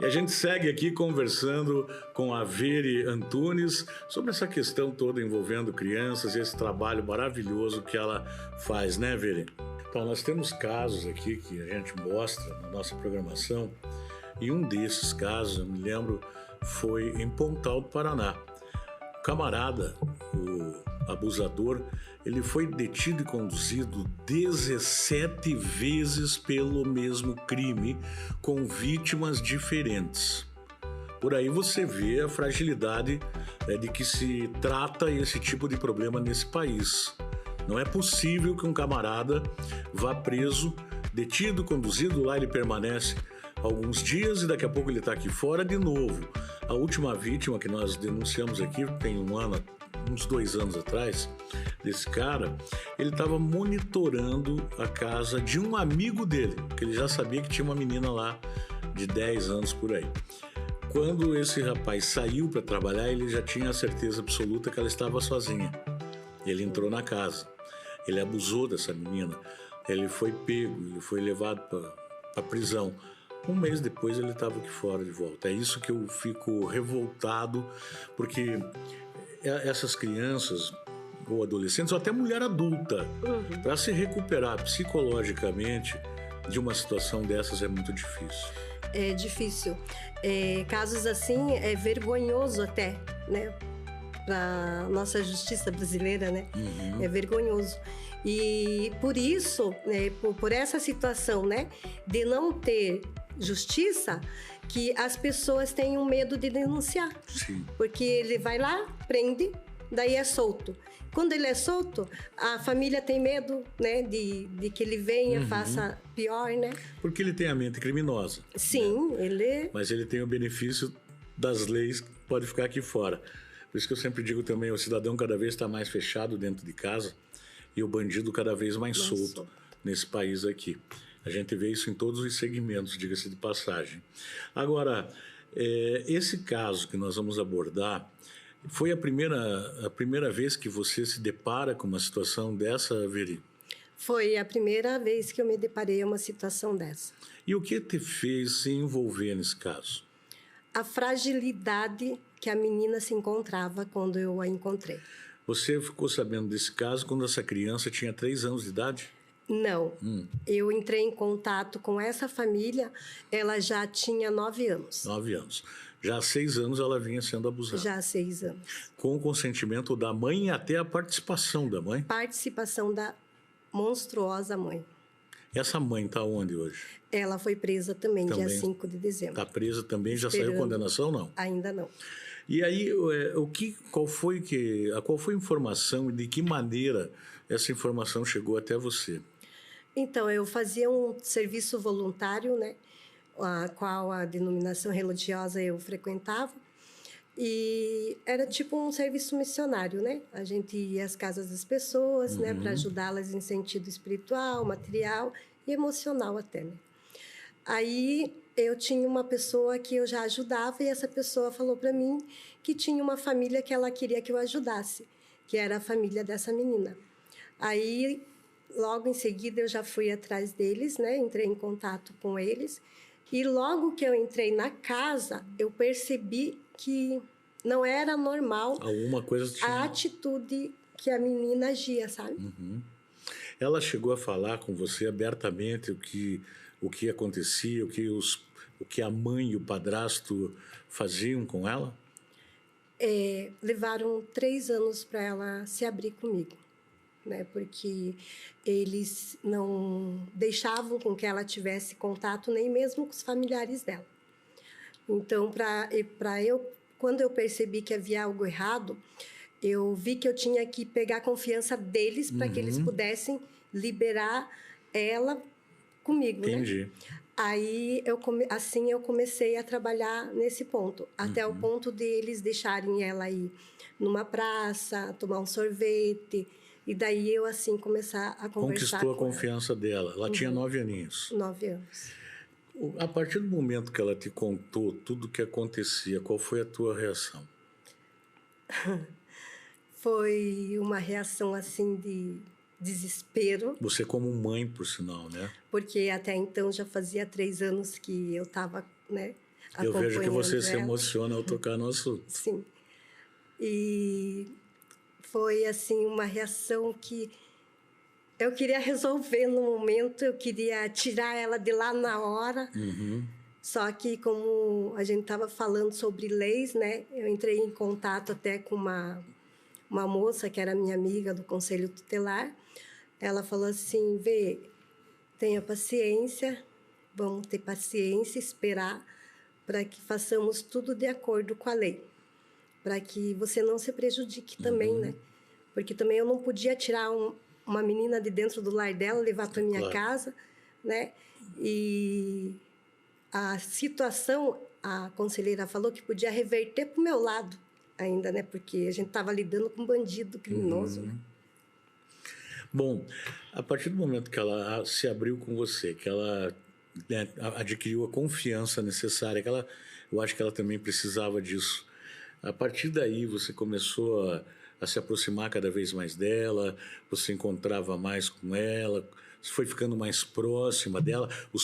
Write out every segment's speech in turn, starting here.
a gente segue aqui conversando com a Veri Antunes sobre essa questão toda envolvendo crianças e esse trabalho maravilhoso que ela faz, né, Veri? Então, nós temos casos aqui que a gente mostra na nossa programação, e um desses casos, eu me lembro, foi em Pontal do Paraná. O camarada, o abusador, ele foi detido e conduzido 17 vezes pelo mesmo crime, com vítimas diferentes. Por aí você vê a fragilidade de que se trata esse tipo de problema nesse país. Não é possível que um camarada vá preso, detido, conduzido, lá ele permanece alguns dias e daqui a pouco ele está aqui fora de novo. A última vítima que nós denunciamos aqui tem um ano, uns 2 anos atrás, desse cara, ele estava monitorando a casa de um amigo dele, que ele já sabia que tinha uma menina lá de 10 anos por aí. Quando esse rapaz saiu para trabalhar, ele já tinha a certeza absoluta que ela estava sozinha. Ele entrou na casa, ele abusou dessa menina, ele foi pego, ele foi levado para a prisão. Um mês depois ele estava aqui fora de volta. É isso que eu fico revoltado, porque essas crianças ou adolescentes, ou até mulher adulta, para se recuperar psicologicamente de uma situação dessas é muito difícil. É difícil. Casos assim é vergonhoso até, né? Para nossa justiça brasileira, né? É vergonhoso. E por isso, né, por essa situação, né, de não ter justiça, que as pessoas têm um medo de denunciar. Sim. Porque ele vai lá, prende, daí é solto. Quando ele é solto, a família tem medo, né, de que ele venha, faça pior, né? Porque ele tem a mente criminosa. Sim, né? ele... Mas ele tem o benefício das leis que pode ficar aqui fora. Por isso que eu sempre digo também, o cidadão cada vez está mais fechado dentro de casa e o bandido cada vez mais solto nesse país aqui. A gente vê isso em todos os segmentos, diga-se de passagem. Agora, esse caso que nós vamos abordar, foi a primeira vez que você se depara com uma situação dessa, Veri? Foi a primeira vez que eu me deparei com uma situação dessa. E o que te fez se envolver nesse caso? A fragilidade que a menina se encontrava quando eu a encontrei. Você ficou sabendo desse caso quando essa criança tinha 3 anos de idade? Não. Eu entrei em contato com essa família, ela já tinha 9 anos. 9 anos. Já há 6 anos ela vinha sendo abusada. Já há 6 anos. Com o consentimento da mãe e até a participação da mãe? Participação da monstruosa mãe. Essa mãe está onde hoje? Ela foi presa também dia 5 de dezembro. Está presa também? Já saiu condenação, não? Ainda não. E aí, qual foi a informação e de que maneira essa informação chegou até você? Então, eu fazia um serviço voluntário, né? A qual a denominação religiosa eu frequentava. E era tipo um serviço missionário, né? A gente ia às casas das pessoas, né? Para ajudá-las em sentido espiritual, material e emocional até, né? Aí eu tinha uma pessoa que eu já ajudava e essa pessoa falou para mim que tinha uma família que ela queria que eu ajudasse, que era a família dessa menina. Aí, logo em seguida, eu já fui atrás deles, né? Entrei em contato com eles. E logo que eu entrei na casa, eu percebi que não era normal alguma coisa tinha... a atitude que a menina agia, sabe? Ela chegou a falar com você abertamente o que acontecia, o que a mãe e o padrasto faziam com ela? Levaram 3 anos para ela se abrir comigo, né? Porque eles não deixavam com que ela tivesse contato nem mesmo com os familiares dela. Então, quando eu percebi que havia algo errado, eu vi que eu tinha que pegar a confiança deles para que eles pudessem liberar ela comigo, Entendi. né? Aí, eu comecei a trabalhar nesse ponto, até o ponto de eles deixarem ela ir numa praça, tomar um sorvete, e daí eu, assim, começar a conversar Conquistou a confiança dela. Ela tinha 9 aninhos. 9 anos. A partir do momento que ela te contou tudo o que acontecia, qual foi a tua reação? Foi uma reação, assim, de desespero. Você como mãe, por sinal, né? Porque até então já fazia 3 anos que eu estava, né, Eu vejo que você se ela. emociona ao tocar no assunto. Sim. E foi, assim, uma reação que eu queria resolver no momento, eu queria tirar ela de lá na hora. Só que, como a gente estava falando sobre leis, né? Eu entrei em contato até com uma moça que era minha amiga do Conselho Tutelar. Ela falou assim, Vê, tenha paciência, vamos ter paciência, esperar para que façamos tudo de acordo com a lei, para que você não se prejudique também, né? Porque também eu não podia tirar uma menina de dentro do lar dela, levar para minha casa, né? E a situação, a conselheira falou que podia reverter para o meu lado ainda, né? Porque a gente estava lidando com um bandido criminoso, né? Bom, a partir do momento que ela se abriu com você, que ela, né, adquiriu a confiança necessária, eu acho que ela também precisava disso. A partir daí você começou a se aproximar cada vez mais dela, você encontrava mais com ela, você foi ficando mais próxima dela. O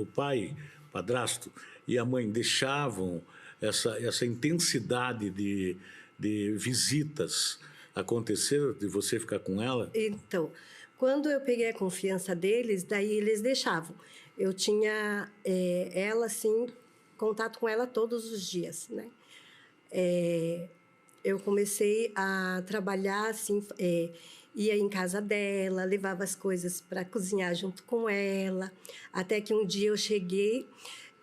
pai, o padrasto e a mãe deixavam essa intensidade de visitas acontecer, de você ficar com ela? Então, quando eu peguei a confiança deles, daí eles deixavam. Eu tinha ela, assim, contato com ela todos os dias, né? Eu comecei a trabalhar, assim, ia em casa dela, levava as coisas para cozinhar junto com ela, até que um dia eu cheguei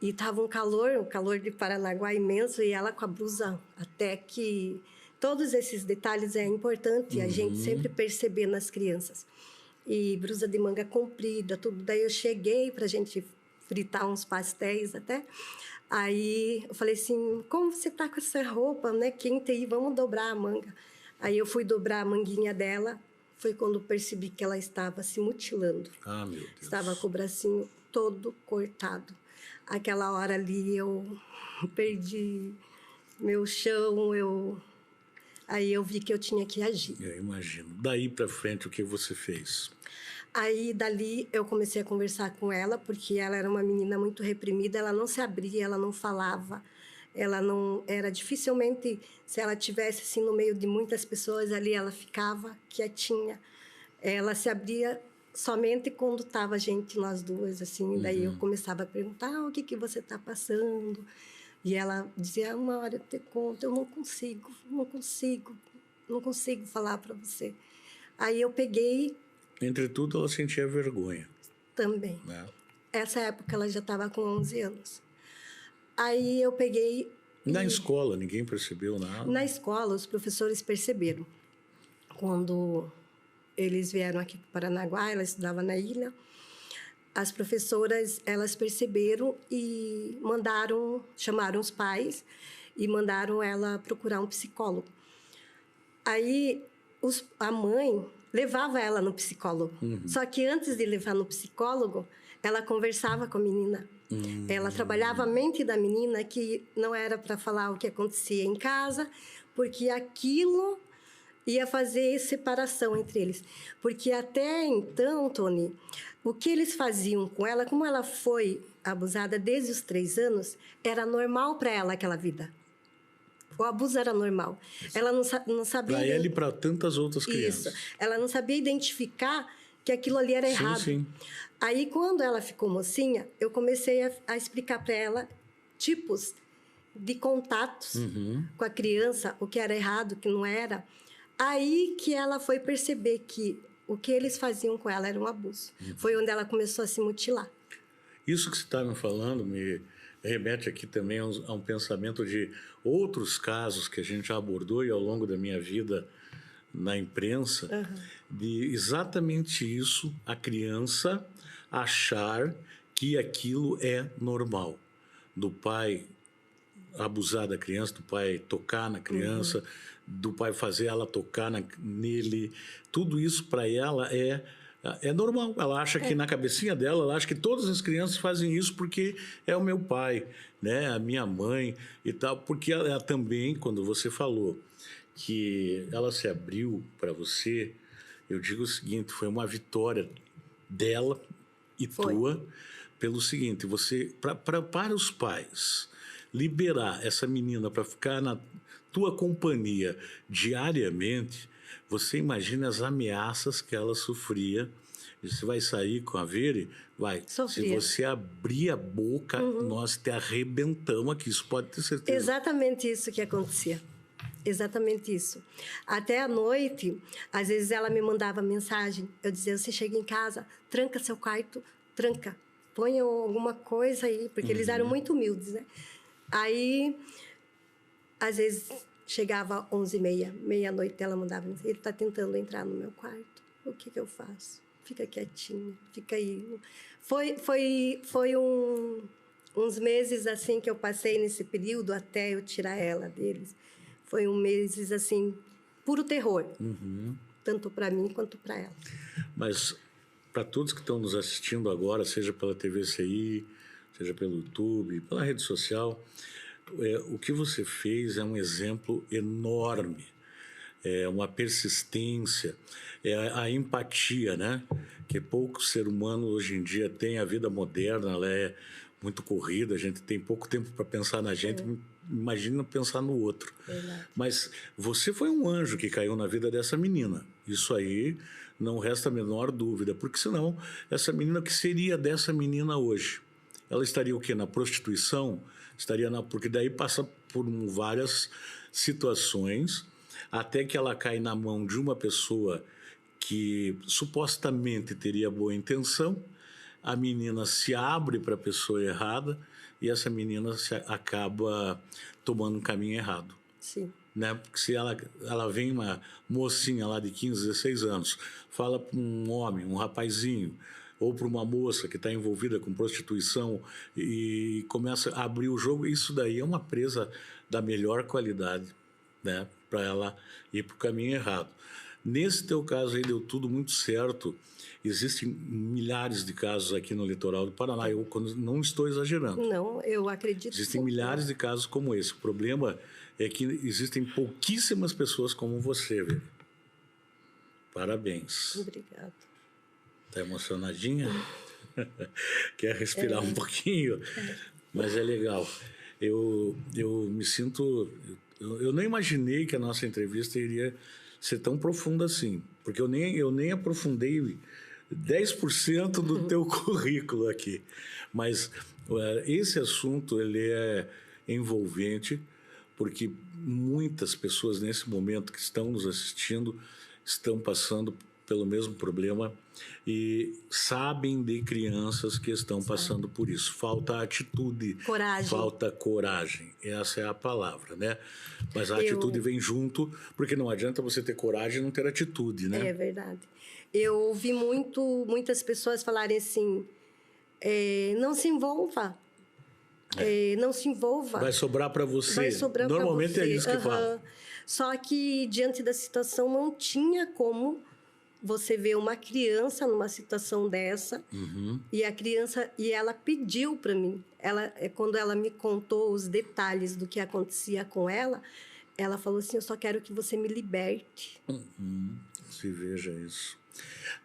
e estava um calor de Paranaguá imenso, e ela com a blusa, até que... Todos esses detalhes é importante a gente sempre perceber nas crianças. E blusa de manga comprida, tudo. Daí eu cheguei para a gente fritar uns pastéis até. Aí eu falei assim, como você tá com essa roupa, né, quente aí, vamos dobrar a manga. Aí eu fui dobrar a manguinha dela, foi quando percebi que ela estava se mutilando. Ah, meu Deus. Estava com o bracinho todo cortado. Aquela hora ali eu perdi meu chão, Aí eu vi que eu tinha que agir. Eu imagino. Daí para frente, o que você fez? Aí, dali, eu comecei a conversar com ela, porque ela era uma menina muito reprimida, ela não se abria, ela não falava, ela não... Era dificilmente, se ela tivesse, assim, no meio de muitas pessoas ali, ela ficava quietinha. Ela se abria somente quando estava a gente, nós duas, assim, daí eu começava a perguntar, o que você está passando? E ela dizia, uma hora eu te conto, eu não consigo falar para você. Aí eu peguei... Entretudo, ela sentia vergonha. Também. Né? Essa época ela já estava com 11 anos. Aí eu peguei... Na escola, ninguém percebeu nada? Na escola, os professores perceberam. Quando eles vieram aqui para Paranaguá, ela estudava na ilha, as professoras, elas perceberam e chamaram os pais e mandaram ela procurar um psicólogo. Aí a mãe levava ela no psicólogo. Só que antes de levar no psicólogo, ela conversava com a menina. Ela trabalhava a mente da menina, que não era para falar o que acontecia em casa, porque aquilo ia fazer separação entre eles. Porque até então, Tony, o que eles faziam com ela, como ela foi abusada desde os 3 anos, era normal para ela aquela vida. O abuso era normal. Ela não sabia... Para ela e para tantas outras crianças. Isso. Ela não sabia identificar que aquilo ali era errado. Sim. Aí, quando ela ficou mocinha, eu comecei a explicar para ela tipos de contatos com a criança, o que era errado, o que não era. Aí que ela foi perceber que o que eles faziam com ela era um abuso. Foi onde ela começou a se mutilar. Isso que você está me falando me remete aqui também a um pensamento de outros casos que a gente já abordou e ao longo da minha vida na imprensa, de exatamente isso, a criança achar que aquilo é normal. Do pai abusar da criança, do pai tocar na criança, do pai fazer ela tocar nele. Tudo isso para ela é normal. Ela acha que na cabecinha dela, ela acha que todas as crianças fazem isso porque é o meu pai, né, a minha mãe e tal. Porque ela também, quando você falou que ela se abriu para você, eu digo o seguinte, foi uma vitória dela e tua, pelo seguinte, para os pais, liberar essa menina para ficar na tua companhia diariamente, você imagina as ameaças que ela sofria. Você vai sair com a Vere? Vai. Sofria. Se você abrir a boca, nós te arrebentamos aqui, isso pode ter certeza. Exatamente isso que acontecia. Exatamente isso. Até à noite, às vezes ela me mandava mensagem. Eu dizia, você chega em casa, tranca seu quarto, tranca. Ponha alguma coisa aí, porque eles eram muito humildes, né? Aí, às vezes, chegava 11h30, meia-noite, ela mandava mensagem. Ele está tentando entrar no meu quarto. O que eu faço? Fica quietinha, fica aí. Foi uns meses assim que eu passei nesse período até eu tirar ela deles. Foi meses assim, puro terror. Tanto para mim quanto para ela. Mas para todos que estão nos assistindo agora, seja pela TVCI, seja pelo YouTube, pela rede social, o que você fez é um exemplo enorme. É uma persistência, é a empatia, né? Que pouco ser humano hoje em dia tem. A vida moderna, ela é muito corrida, a gente tem pouco tempo para pensar na gente, imagina pensar no outro. Verdade. Mas você foi um anjo que caiu na vida dessa menina. Isso aí não resta a menor dúvida, porque senão essa menina, o que seria dessa menina hoje? Ela estaria o quê? Na prostituição? Porque daí passa por várias situações até que ela cai na mão de uma pessoa que supostamente teria boa intenção, a menina se abre para a pessoa errada e essa menina acaba tomando um caminho errado. Sim. Né? Porque se ela vem uma mocinha lá de 15, 16 anos, fala para um homem, um rapazinho, ou para uma moça que está envolvida com prostituição e começa a abrir o jogo, isso daí é uma presa da melhor qualidade, né? Para ela ir para o caminho errado. Nesse teu caso aí deu tudo muito certo. Existem milhares de casos aqui no litoral do Paraná. Eu não estou exagerando. Não, eu acredito. Existem milhares de casos como esse. O problema é que existem pouquíssimas pessoas como você, velho. Parabéns. Obrigada. Está emocionadinha? Quer respirar um pouquinho? Mas é legal. Eu me sinto... Eu não imaginei que a nossa entrevista iria ser tão profunda assim, porque eu nem aprofundei 10% do teu currículo aqui. Mas esse assunto ele é envolvente, porque muitas pessoas nesse momento que estão nos assistindo estão passando pelo mesmo problema e sabem de crianças que estão passando por isso. Falta atitude, coragem. Falta coragem. Essa é a palavra, né? Mas a atitude vem junto, porque não adianta você ter coragem e não ter atitude, né? É verdade. Eu ouvi muitas pessoas falarem assim, não se envolva. Não se envolva. Vai sobrar para você. Vai sobrar Normalmente pra você. É isso que fala. Só que, diante da situação, não tinha como você ver uma criança numa situação dessa. E a criança, ela pediu para mim. Quando ela me contou os detalhes do que acontecia com ela falou assim, eu só quero que você me liberte. Se veja isso.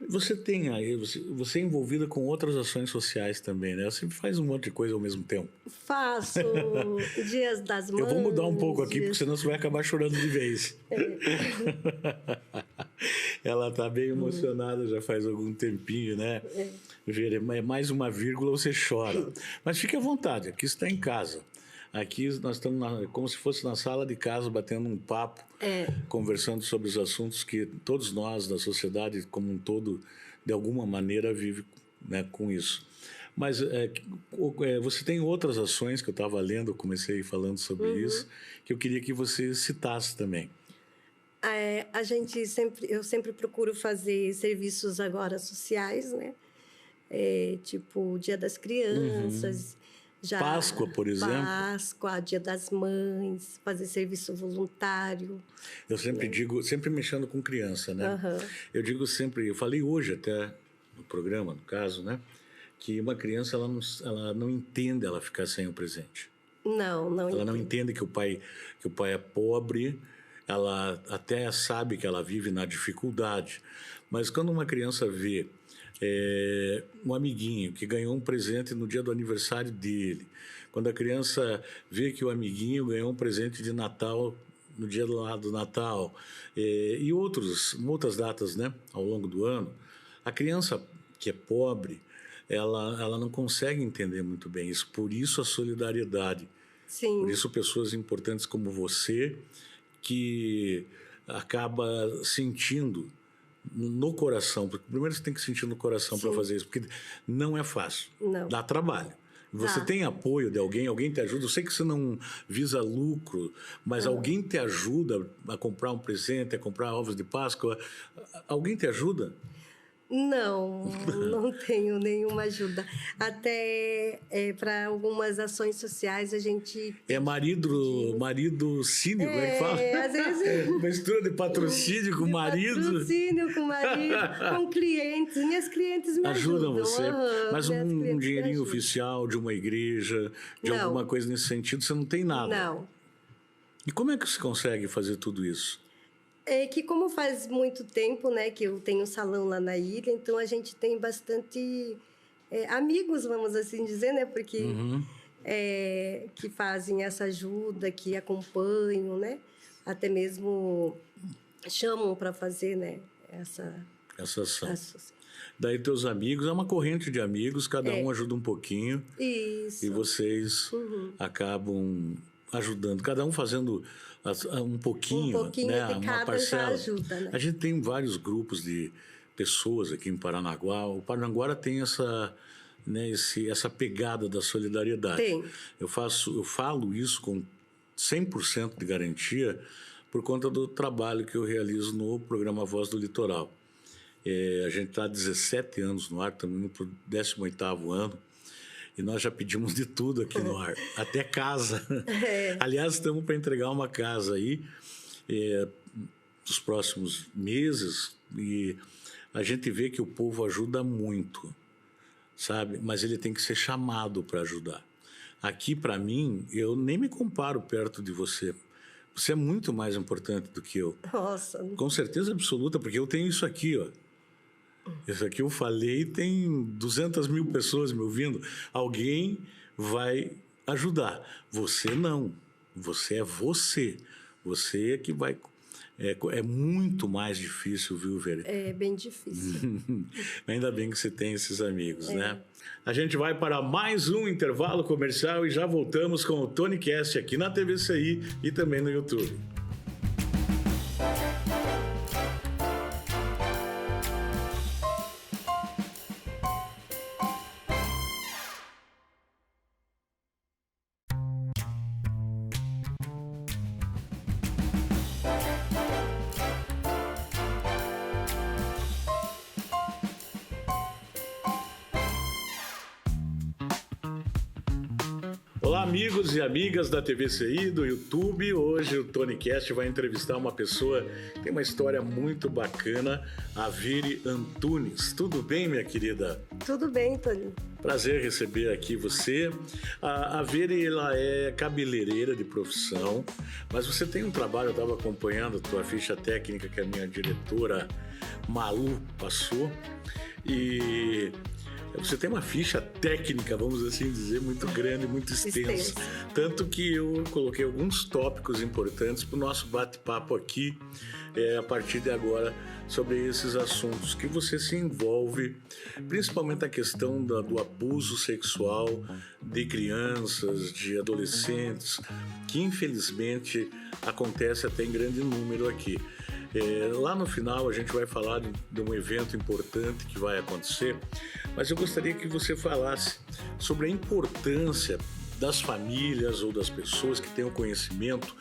Você tem aí, você é envolvida com outras ações sociais também, né? Você faz um monte de coisa ao mesmo tempo. Faço Dias das Mães. Eu vou mudar um pouco aqui, porque senão você vai acabar chorando de vez. Ela está bem emocionada já faz algum tempinho, né? É mais uma vírgula, você chora. Mas fique à vontade, aqui está em casa. Aqui nós estamos como se fosse na sala de casa, batendo um papo, conversando sobre os assuntos que todos nós, da sociedade como um todo, de alguma maneira, vive, né, com isso. Mas você tem outras ações que eu estava lendo, eu comecei falando sobre isso, que eu queria que você citasse também. Eu sempre procuro fazer serviços agora sociais, né? Tipo o Dia das Crianças... Páscoa, por exemplo. Páscoa, Dia das Mães, fazer serviço voluntário. Eu sempre digo, sempre mexendo com criança, né? Eu digo sempre, eu falei hoje até no programa, no caso, né? Que uma criança, ela não entende ela ficar sem o presente. Ela não entende que o pai é pobre, ela até sabe que ela vive na dificuldade. Mas quando uma criança vê um amiguinho que ganhou um presente no dia do aniversário dele, quando a criança vê que o amiguinho ganhou um presente de Natal no dia do Natal e outras datas, né, ao longo do ano, a criança que é pobre, ela não consegue entender muito bem isso. Por isso a solidariedade. Sim. Por isso pessoas importantes como você, que acaba sentindo no coração, porque primeiro você tem que sentir no coração para fazer isso, porque não é fácil, não. Dá trabalho. Você tem apoio de alguém te ajuda. Eu sei que você não visa lucro, mas alguém te ajuda a comprar um presente, a comprar ovos de Páscoa. Alguém te ajuda? Não tenho nenhuma ajuda. Até para algumas ações sociais a gente... É marido cínico, como é que fala? Às vezes... Mistura de patrocínio com marido. Patrocínio com marido, com clientes. Minhas clientes me ajudam. Você. Mas um dinheirinho oficial de uma igreja, de alguma coisa nesse sentido, você não tem nada? Não. E como é que você consegue fazer tudo isso? É que como faz muito tempo, né, que eu tenho um salão lá na ilha, então a gente tem bastante amigos, vamos assim dizer, né, porque que fazem essa ajuda, que acompanham, né, até mesmo chamam para fazer, né, essa ação. Daí teus amigos, é uma corrente de amigos, cada um ajuda um pouquinho. Isso. E vocês acabam ajudando, cada um fazendo um pouquinho, né? De cada uma parcela. Ajuda, né? A gente tem vários grupos de pessoas aqui em Paranaguá. O Paranaguá tem essa pegada da solidariedade. Tem. Eu falo isso com 100% de garantia por conta do trabalho que eu realizo no programa Voz do Litoral. A gente está há 17 anos no ar, estamos indo para o 18º ano. E nós já pedimos de tudo aqui no ar, até casa. Aliás, estamos para entregar uma casa aí nos próximos meses. E a gente vê que o povo ajuda muito, sabe? Mas ele tem que ser chamado para ajudar. Aqui, para mim, eu nem me comparo perto de você. Você é muito mais importante do que eu. Nossa. Com certeza absoluta, porque eu tenho isso aqui, ó. Isso aqui eu falei e tem 200 mil pessoas me ouvindo. Alguém vai ajudar. Você não. Você é você. Você é que vai... É muito mais difícil, viu, Vera? É bem difícil. Ainda bem que você tem esses amigos, né? A gente vai para mais um intervalo comercial e já voltamos com o TonyCast aqui na TVCI e também no YouTube. Olá, amigos e amigas da TVCI, do YouTube. Hoje o TonyCast vai entrevistar uma pessoa que tem uma história muito bacana, a Veri Antunes. Tudo bem, minha querida? Tudo bem, Tony. Prazer receber aqui você. A Veri, ela é cabeleireira de profissão, mas você tem um trabalho, eu estava acompanhando a tua ficha técnica que a minha diretora Malu passou, e... você tem uma ficha técnica, vamos assim dizer, muito grande, muito extensa. Tanto que eu coloquei alguns tópicos importantes para o nosso bate-papo aqui, a partir de agora, sobre esses assuntos que você se envolve, principalmente a questão do abuso sexual de crianças, de adolescentes, que infelizmente acontece até em grande número aqui. Lá no final a gente vai falar de um evento importante que vai acontecer, mas eu gostaria que você falasse sobre a importância das famílias ou das pessoas que tenham conhecimento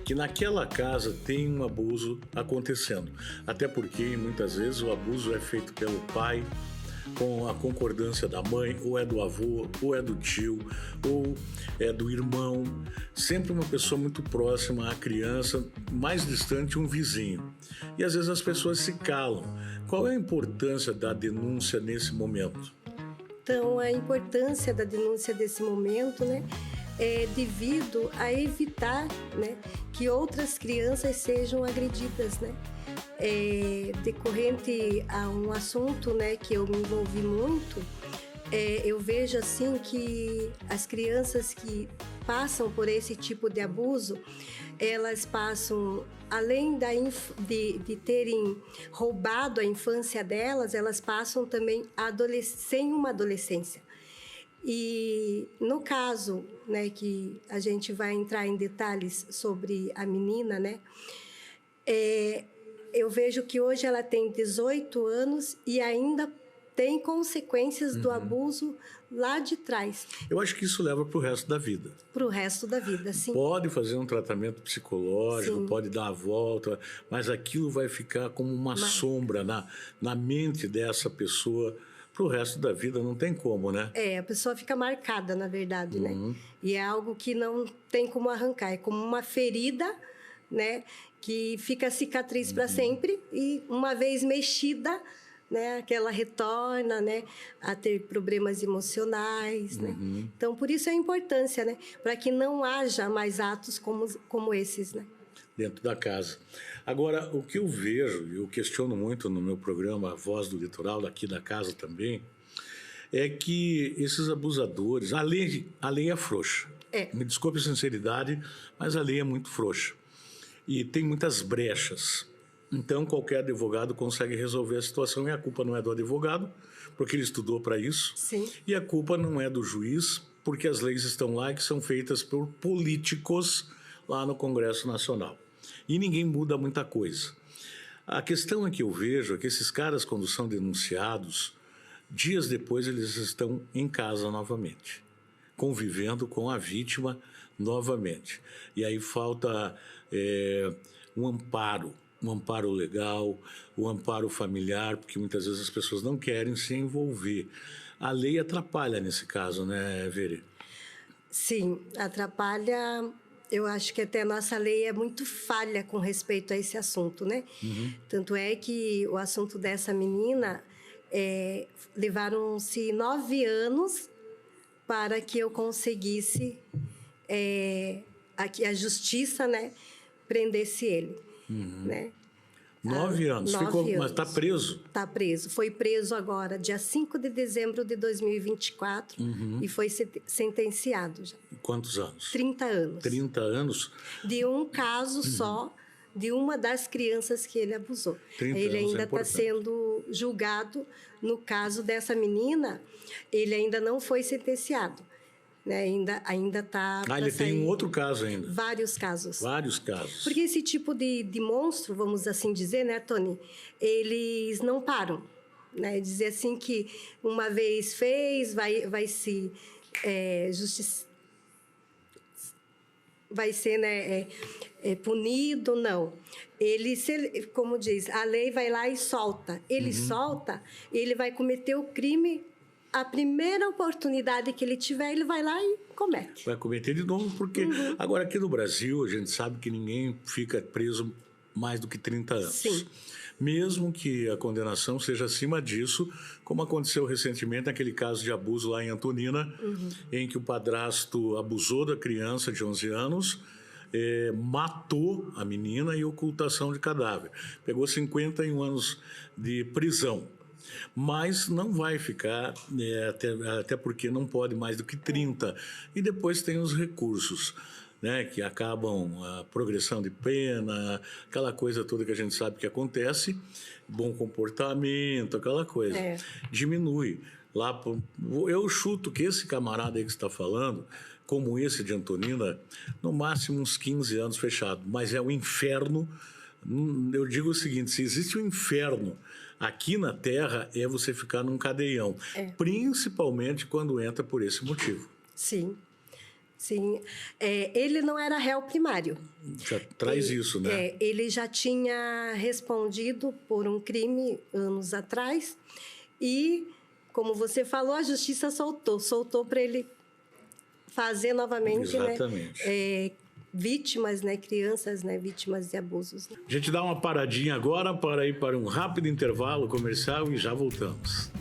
que naquela casa tem um abuso acontecendo. Até porque muitas vezes o abuso é feito pelo pai, com a concordância da mãe, ou é do avô, ou é do tio, ou é do irmão, sempre uma pessoa muito próxima à criança, mais distante um vizinho. E às vezes as pessoas se calam. Qual é a importância da denúncia nesse momento? Então, a importância da denúncia desse momento, né, é devido a evitar, né, que outras crianças sejam agredidas, né? Decorrente a um assunto, né, que eu me envolvi muito, eu vejo assim que as crianças que passam por esse tipo de abuso, elas passam, além de terem roubado a infância delas, elas passam também sem uma adolescência. E no caso, né, que a gente vai entrar em detalhes sobre a menina, né, eu vejo que hoje ela tem 18 anos e ainda tem consequências do abuso lá de trás. Eu acho que isso leva para o resto da vida. Para o resto da vida, sim. Pode fazer um tratamento psicológico, sim. Pode dar a volta, mas aquilo vai ficar como uma sombra na mente dessa pessoa para o resto da vida, não tem como, né? A pessoa fica marcada, na verdade, né? E é algo que não tem como arrancar, é como uma ferida, né? Que fica cicatriz para sempre e uma vez mexida, né, que ela retorna, né, a ter problemas emocionais, né? Então, por isso a importância, né, para que não haja mais atos como esses, né? Dentro da casa. Agora, o que eu vejo, eu questiono muito no meu programa A Voz do Litoral, daqui da casa também, é que esses abusadores, a lei é frouxa. Me desculpe a sinceridade, mas a lei é muito frouxa. E tem muitas brechas. Então, qualquer advogado consegue resolver a situação e a culpa não é do advogado, porque ele estudou para isso. Sim. E a culpa não é do juiz, porque as leis estão lá e que são feitas por políticos lá no Congresso Nacional. E ninguém muda muita coisa. A questão é que eu vejo é que esses caras, quando são denunciados, dias depois eles estão em casa novamente, convivendo com a vítima novamente. E aí falta um amparo legal, um amparo familiar, porque muitas vezes as pessoas não querem se envolver. A lei atrapalha nesse caso, né, Veri? Sim, atrapalha. Eu acho que até a nossa lei é muito falha com respeito a esse assunto, né? Tanto é que o assunto dessa menina, levaram-se 9 anos para que eu conseguisse que a justiça, né, prendesse ele, né? 9 anos. 9 Ficou, anos. Mas está preso? Está preso. Foi preso agora, dia 5 de dezembro de 2024, e foi sentenciado já. Quantos anos? 30 anos. 30 anos? De um caso só, de uma das crianças que ele abusou. Ele ainda está sendo julgado. No caso dessa menina, ele ainda não foi sentenciado. Né? Ainda está... ele tem um outro caso ainda. Vários casos. Vários casos. Porque esse tipo de monstro, vamos assim dizer, né, Tony? Eles não param. Né? Dizer assim que uma vez fez, vai se vai ser, né, punido, não. Ele, como diz, a lei vai lá e solta. Ele solta, ele vai cometer o crime. A primeira oportunidade que ele tiver, ele vai lá e comete. Vai cometer de novo, porque agora aqui no Brasil, a gente sabe que ninguém fica preso mais do que 30 anos. Sim. Mesmo que a condenação seja acima disso, como aconteceu recentemente naquele caso de abuso lá em Antonina, em que o padrasto abusou da criança de 11 anos, matou a menina e ocultação de cadáver. Pegou 51 anos de prisão. Mas não vai ficar, até porque não pode mais do que 30. E depois tem os recursos, né, que acabam a progressão de pena, aquela coisa toda que a gente sabe que acontece, bom comportamento, aquela coisa. Diminui. Eu chuto que esse camarada aí que você está falando, como esse de Antonina, no máximo uns 15 anos fechado. Mas é um inferno. Eu digo o seguinte, se existe um inferno aqui na Terra, é você ficar num cadeião. Principalmente quando entra por esse motivo. Sim. Sim. Ele não era réu primário. Já traz isso, né? Ele já tinha respondido por um crime anos atrás e, como você falou, a justiça soltou para ele fazer novamente. Exatamente. Né? Vítimas, né, crianças, né, vítimas de abusos. A gente dá uma paradinha agora para ir para um rápido intervalo comercial e já voltamos.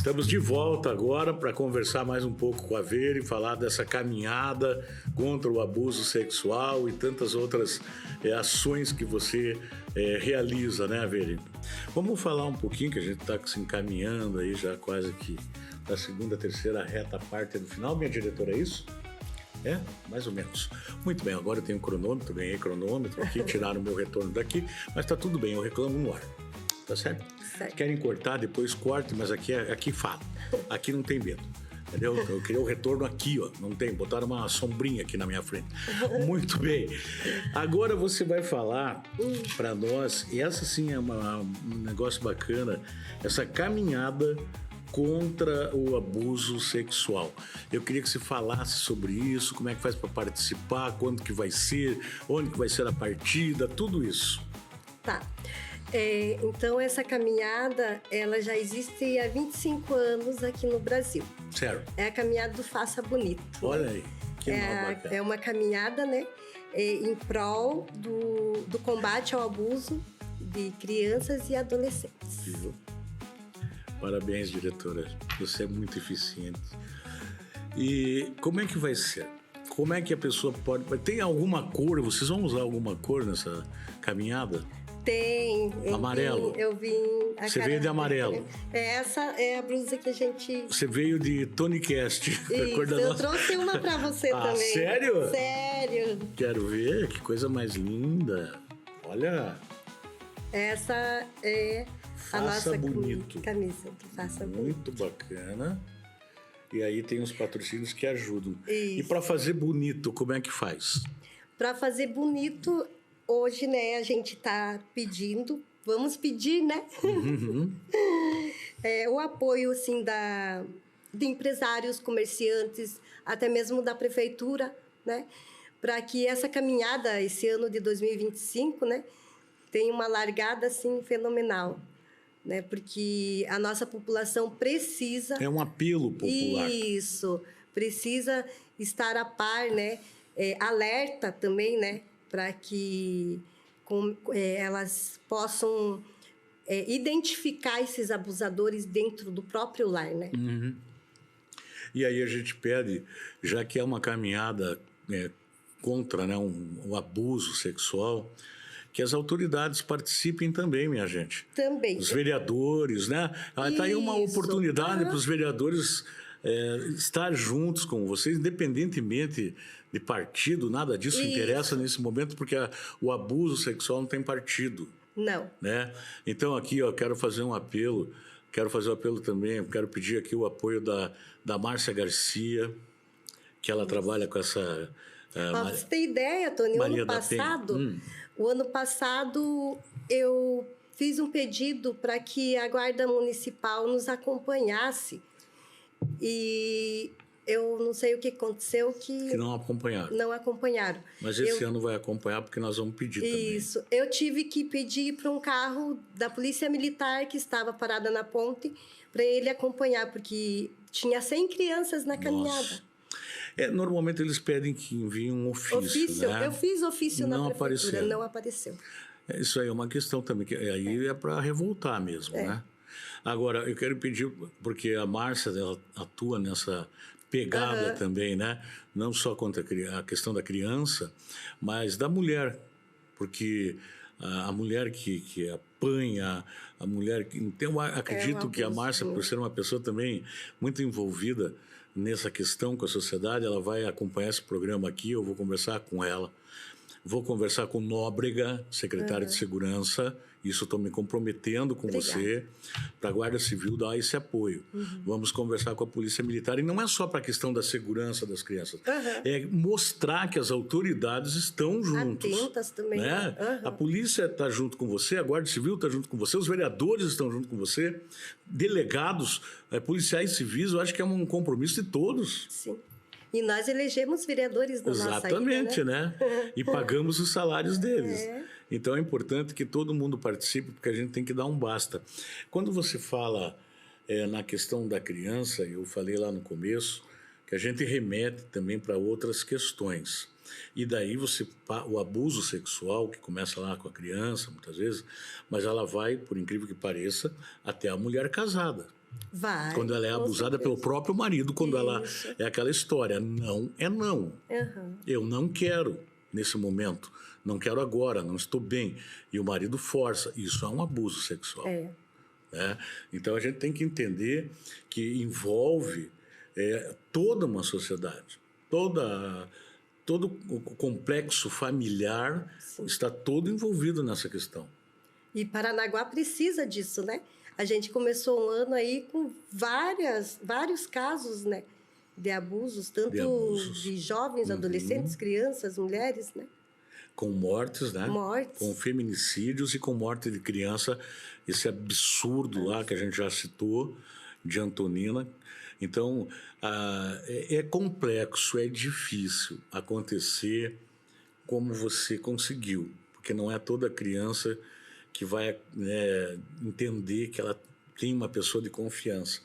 Estamos de volta agora para conversar mais um pouco com a Vera e falar dessa caminhada contra o abuso sexual e tantas outras ações que você realiza, né, Vera? Vamos falar um pouquinho, que a gente está se encaminhando aí já quase que da segunda, terceira reta parte do final. Minha diretora, é isso? É, mais ou menos. Muito bem, agora eu tenho cronômetro, ganhei cronômetro aqui, tiraram o meu retorno daqui, mas tá tudo bem, eu reclamo no ar. Tá certo? Certo. Querem cortar, depois corte, mas aqui fala. Aqui não tem medo. Entendeu? Eu queria o retorno aqui, ó. Não tem, botaram uma sombrinha aqui na minha frente. Muito bem. Agora você vai falar para nós, e essa sim é um negócio bacana, essa caminhada contra o abuso sexual. Eu queria que você falasse sobre isso, como é que faz para participar, quando que vai ser, onde que vai ser a partida, tudo isso. Tá. Então, essa caminhada, ela já existe há 25 anos aqui no Brasil. Certo. É a caminhada do Faça Bonito. Olha aí, que bacana. É uma caminhada, né, em prol do combate ao abuso de crianças e adolescentes. Viu? Parabéns, diretora. Você é muito eficiente. E como é que vai ser? Como é que a pessoa pode... Tem alguma cor? Vocês vão usar alguma cor nessa caminhada? Tem. Amarelo? Eu vim... Você veio de amarelo? Essa é a blusa que a gente... Você veio de Tony Cast. Isso, eu trouxe uma pra você também. Sério? Sério. Quero ver, que coisa mais linda. Olha. Essa é a nossa bonito. Camisa do Faça Bonito. Muito bacana. E aí tem os patrocínios que ajudam. Isso. E para fazer bonito, como é que faz? Para fazer bonito, hoje, né, a gente está pedindo, vamos pedir, né? Uhum. O apoio, assim, de empresários, comerciantes, até mesmo da prefeitura, né? Para que essa caminhada, esse ano de 2025, né, tenha uma largada, assim, fenomenal. Né? Porque a nossa população precisa... É um apelo popular. Isso, precisa estar a par, né? Alerta também, né? Para que elas possam identificar esses abusadores dentro do próprio lar, né? Uhum. E aí a gente pede, já que é uma caminhada contra, né, um abuso sexual, que as autoridades participem também, minha gente. Também. Os vereadores, né? Está aí uma oportunidade para os vereadores estar juntos com vocês, independentemente de partido, nada disso interessa nesse momento, porque o abuso sexual não tem partido. Não. Né? Então, aqui, ó, quero fazer um apelo também, quero pedir aqui o apoio da Márcia Garcia, que ela trabalha com essa... Pra você ter ideia, Tony, o ano passado eu fiz um pedido para que a Guarda Municipal nos acompanhasse e eu não sei o que aconteceu que não acompanharam. Não acompanharam. Mas esse ano vai acompanhar porque nós vamos pedir também. Isso. Eu tive que pedir para um carro da Polícia Militar que estava parada na ponte para ele acompanhar, porque tinha 100 crianças na caminhada. Normalmente eles pedem que enviem um ofício, né? Eu fiz ofício na prefeitura, apareceu. não apareceu. Isso aí é uma questão também, que aí é para revoltar mesmo, né? Agora, eu quero pedir, porque a Márcia ela atua nessa pegada também, né? Não só contra a questão da criança, mas da mulher, porque a mulher que apanha, a mulher que... Então, acredito que a Márcia, por ser uma pessoa também muito envolvida nessa questão com a sociedade, ela vai acompanhar esse programa aqui, eu vou conversar com ela. Vou conversar com o Nóbrega, secretário de Segurança, isso estou me comprometendo com você, para a Guarda Civil dar esse apoio. Vamos conversar com a Polícia Militar, e não é só para a questão da segurança das crianças, é mostrar que as autoridades estão juntos. Atentas também. Né? A polícia está junto com você, a Guarda Civil está junto com você, os vereadores estão junto com você, delegados, policiais civis, eu acho que é um compromisso de todos. Sim. E nós elegemos vereadores da nossa ilha, Exatamente, né? E pagamos os salários deles. Então é importante que todo mundo participe, porque a gente tem que dar um basta. Quando você fala na questão da criança, eu falei lá no começo, que a gente remete também para outras questões. E daí o abuso sexual, que começa lá com a criança, muitas vezes, mas ela vai, por incrível que pareça, até a mulher casada. Vai. Quando ela é com abusada certeza. pelo próprio marido, quando ela Isso. é aquela história, não é não. Aham. Eu não quero nesse momento, não quero agora, não estou bem. E o marido força. Isso é um abuso sexual. É. Né? Então a gente tem que entender que envolve toda uma sociedade, todo o complexo familiar Sim. está todo envolvido nessa questão. E Paranaguá precisa disso, né? A gente começou um ano aí com vários casos, né? De abusos, tanto De abusos. de jovens, adolescentes, crianças, mulheres, né? Com mortes, né? Mortes. Com feminicídios e com morte de criança, esse absurdo lá que a gente já citou, de Antonina. Então, é complexo, é difícil acontecer como você conseguiu, porque não é toda criança que vai entender que ela tem uma pessoa de confiança.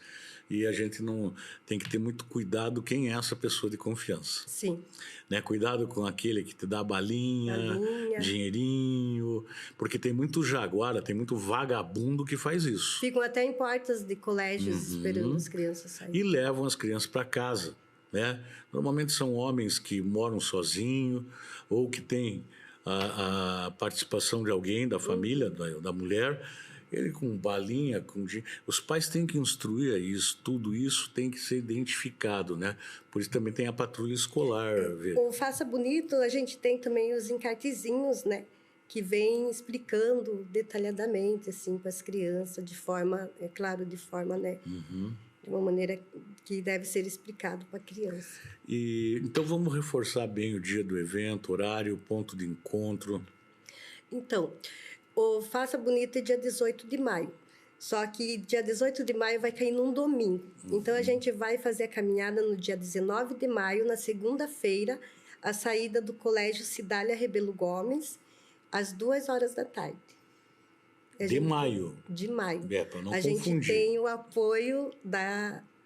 E a gente não tem que ter muito cuidado quem é essa pessoa de confiança. Sim. Né? Cuidado com aquele que te dá balinha, dinheirinho, porque tem muito jaguara, tem muito vagabundo que faz isso. Ficam até em portas de colégios esperando as crianças saírem. E levam as crianças para casa. Né? Normalmente são homens que moram sozinhos ou que têm a participação de alguém da família, da mulher. Ele com balinha, os pais têm que instruir isso, tudo isso tem que ser identificado, né? Por isso também tem a patrulha escolar. O Faça Bonito, a gente tem também os encartezinhos, né? Que vem explicando detalhadamente, assim, para as crianças, de forma, é claro, de forma, né? De uma maneira que deve ser explicado para a criança. Então vamos reforçar bem o dia do evento, horário, ponto de encontro. Então, o Faça Bonito é dia 18 de maio. Só que dia 18 de maio vai cair num domingo. Então, a gente vai fazer a caminhada no dia 19 de maio, na segunda-feira, a saída do Colégio Cidália Rebelo Gomes, às 2h da tarde. De maio? De maio. Para não a confundir. Gente tem o apoio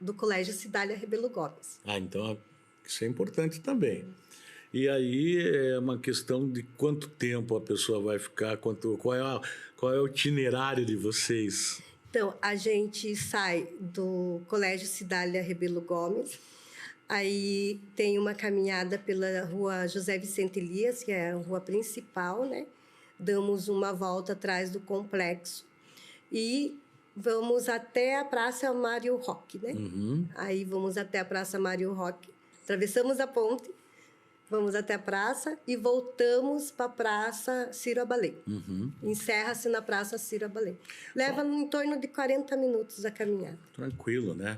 do Colégio Cidália Rebelo Gomes. Então isso é importante também. E aí é uma questão de quanto tempo a pessoa vai ficar, qual é o itinerário de vocês? Então, a gente sai do Colégio Cidália Rebelo Gomes, aí tem uma caminhada pela rua José Vicente Elias, que é a rua principal, né? Damos uma volta atrás do complexo e vamos até a Praça Mário Roque, né? Aí vamos até a Praça Mário Roque, atravessamos a ponte, vamos até a praça e voltamos para a Praça Ciro Abalém. Encerra-se na Praça Ciro Abalém. Leva em torno de 40 minutos a caminhada. Tranquilo, né?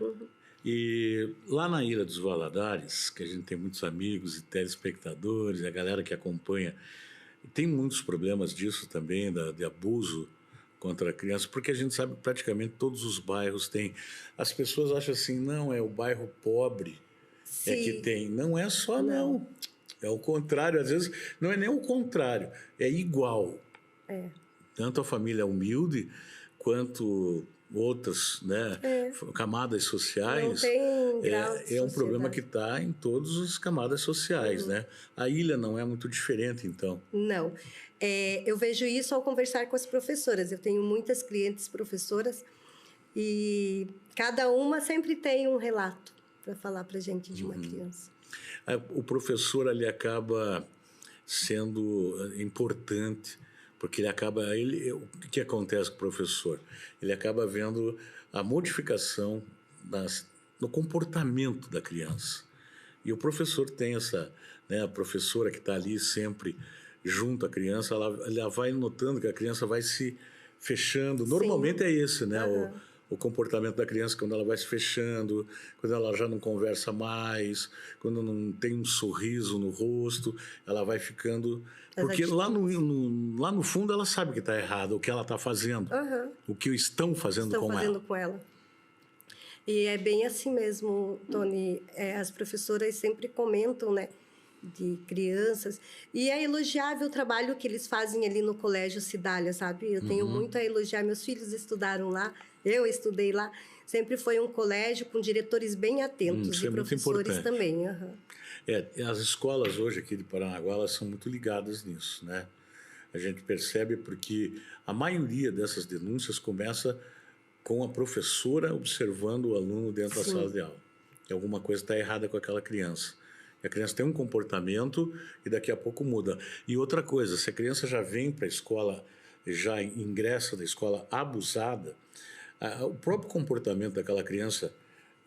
E lá na Ilha dos Valadares, que a gente tem muitos amigos e telespectadores, a galera que acompanha, tem muitos problemas disso também, de abuso contra a criança, porque a gente sabe que praticamente todos os bairros têm. As pessoas acham assim, não, é o bairro pobre que tem. Não é só, não. É o contrário, às vezes não é nem o contrário, é igual. Tanto a família humilde quanto outras, né, camadas sociais. Não tem grau de é um problema que está em todas as camadas sociais, né? A ilha não é muito diferente, então. Não. Eu vejo isso ao conversar com as professoras. Eu tenho muitas clientes professoras e cada uma sempre tem um relato para falar para a gente de uma criança. O professor ali acaba sendo importante, porque o que acontece com o professor? Ele acaba vendo a modificação no comportamento da criança. E o professor tem a professora que está ali sempre junto à criança, ela vai notando que a criança vai se fechando. Normalmente é esse, né? O comportamento da criança quando ela vai se fechando, quando ela já não conversa mais, quando não tem um sorriso no rosto, ela vai ficando... Porque lá no fundo ela sabe que está errado, o que ela está fazendo, o que estão fazendo com ela. E é bem assim mesmo, Tony. As professoras sempre comentam, né, de crianças. E é elogiável o trabalho que eles fazem ali no Colégio Cidália, sabe? Eu tenho muito a elogiar. Meus filhos estudaram lá, eu estudei lá. Sempre foi um colégio com diretores bem atentos e professores também. As escolas hoje aqui de Paranaguá, elas são muito ligadas nisso, né? A gente percebe porque a maioria dessas denúncias começa com a professora observando o aluno dentro da Sim. sala de aula. Que alguma coisa está errada com aquela criança. A criança tem um comportamento e daqui a pouco muda. E outra coisa, se a criança já vem para a escola, já ingressa na escola abusada, o próprio comportamento daquela criança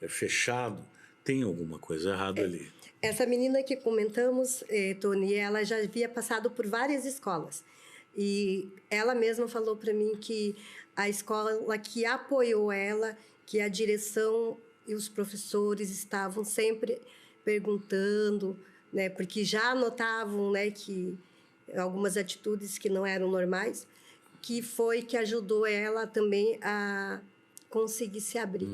fechado tem alguma coisa errada ali. Essa menina que comentamos, Tony, ela já havia passado por várias escolas. E ela mesma falou para mim que a escola que apoiou ela, que a direção e os professores estavam sempre perguntando, né, porque já notavam, né, que algumas atitudes que não eram normais, que foi que ajudou ela também a conseguir se abrir.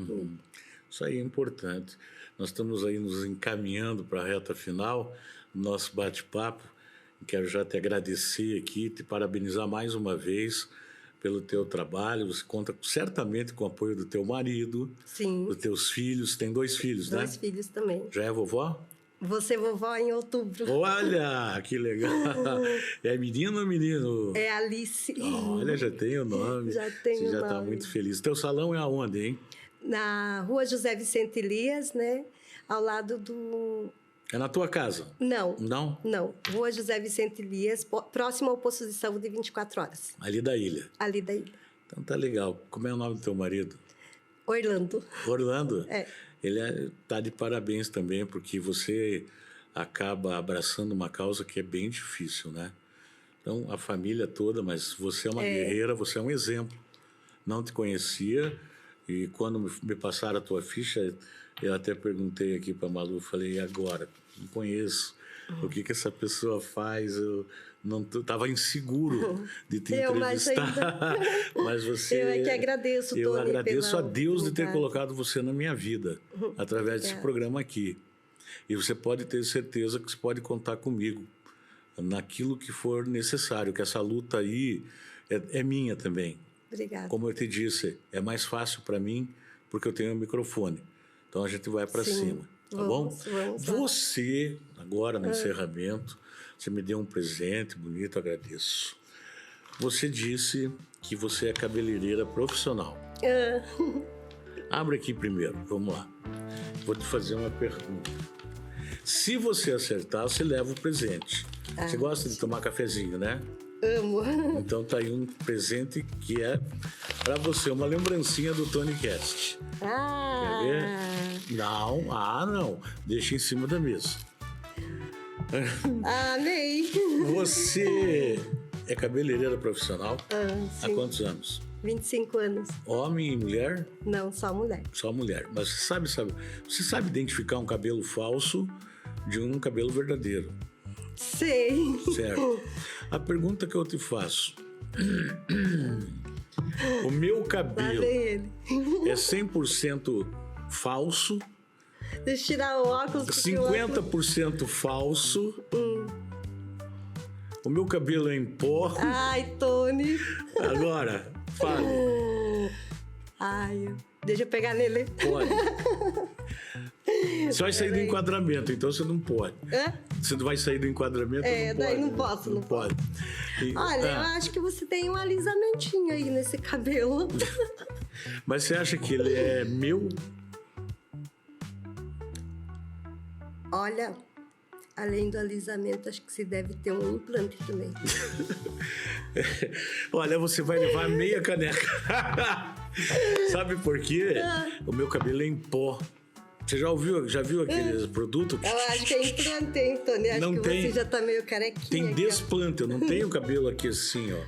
Isso aí é importante. Nós estamos aí nos encaminhando para a reta final do nosso bate-papo. Quero já te agradecer aqui, te parabenizar mais uma vez pelo teu trabalho. Você conta certamente com o apoio do teu marido, Sim. dos teus filhos. Tem 2 filhos, né? 2 filhos também. Já é vovó? Vou ser vovó em outubro. Olha, que legal. É menino ou menino? É Alice. Olha, já tem o nome. Já tem Você o já está nome. muito feliz. Teu salão é aonde, hein? Na Rua José Vicente Elias, né? Ao lado do... É na tua casa? Não. Não? Não. Rua José Vicente Elias, próximo ao posto de saúde 24 horas. Ali da ilha. Ali da ilha. Então tá legal. Como é o nome do teu marido? Orlando. Orlando? É. Ele tá de parabéns também, porque você acaba abraçando uma causa que é bem difícil, né? Então, a família toda, mas você é uma guerreira, você é um exemplo. Não te conhecia e quando me passaram a tua ficha, eu até perguntei aqui para a Malu, falei, e agora? Não conheço. O que essa pessoa faz? Eu não estava inseguro de te entrevistar. Mas você... Eu é que agradeço, Tony, Eu agradeço a Deus de ter oportunidade. colocado você na minha vida, através desse programa aqui. E você pode ter certeza que você pode contar comigo naquilo que for necessário, que essa luta aí é minha também. Obrigada. Como eu te disse, é mais fácil para mim porque eu tenho um microfone. Então a gente vai para cima, tá bom? Vamos lá. Você, agora no encerramento, você me deu um presente bonito, agradeço. Você disse que você é cabeleireira profissional. Abre aqui primeiro, vamos lá. Vou te fazer uma pergunta. Se você acertar, você leva o presente. Você gosta de tomar cafezinho, né? Amo. Então tá aí um presente que é para você, uma lembrancinha do TonyCast. Quer ver? Não. Deixa em cima da mesa. Amei. Você é cabeleireira profissional? Há Sim. quantos anos? 25 anos. Homem e mulher? Não, só mulher. Só mulher. Mas você sabe identificar um cabelo falso de um cabelo verdadeiro, Sei. certo? A pergunta que eu te faço: o meu Lá cabelo vem ele. é 100% falso, Deixa eu tirar o óculos. porque o óculos- 50% falso? O meu cabelo é em pó? Ai, Tony. Agora, fale. Ai, deixa eu pegar nele. Pode. Você vai sair do enquadramento, então você não pode. Hã? Você não vai sair do enquadramento, não daí pode. não posso, não pode. E- Olha, eu acho que você tem um alisamentinho aí nesse cabelo. Mas você acha que ele é meu? Olha, além do alisamento, acho que você deve ter um implante também. Olha, você vai levar meia caneca. Sabe por quê? O meu cabelo é em pó. Você já viu aqueles produtos? Eu acho que é implante, hein, Tony? Acho Não que tem. você já tá meio carequinha. Tem aqui, ó. desplante, eu não tenho cabelo aqui assim, ó.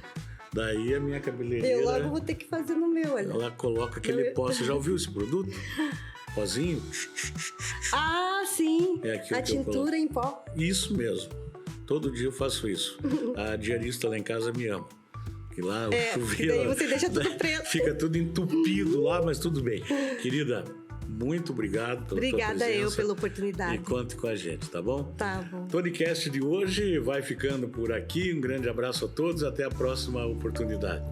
Daí a minha cabeleireira, Eu logo vou ter que fazer no meu, olha. ela coloca aquele pó. Você já ouviu esse produto? Pozinho? Ah, sim. É aquilo A que eu tintura em pó. Isso mesmo. Todo dia eu faço isso. A diarista lá em casa me ama. Que lá o É, chuveiro... daí você deixa tudo preto. Fica tudo entupido lá, mas tudo bem. Querida, muito obrigado pela tua Obrigada presença. eu pela oportunidade. E conte com a gente, tá bom? Tá bom. O TonyCast de hoje vai ficando por aqui. Um grande abraço a todos. Até a próxima oportunidade.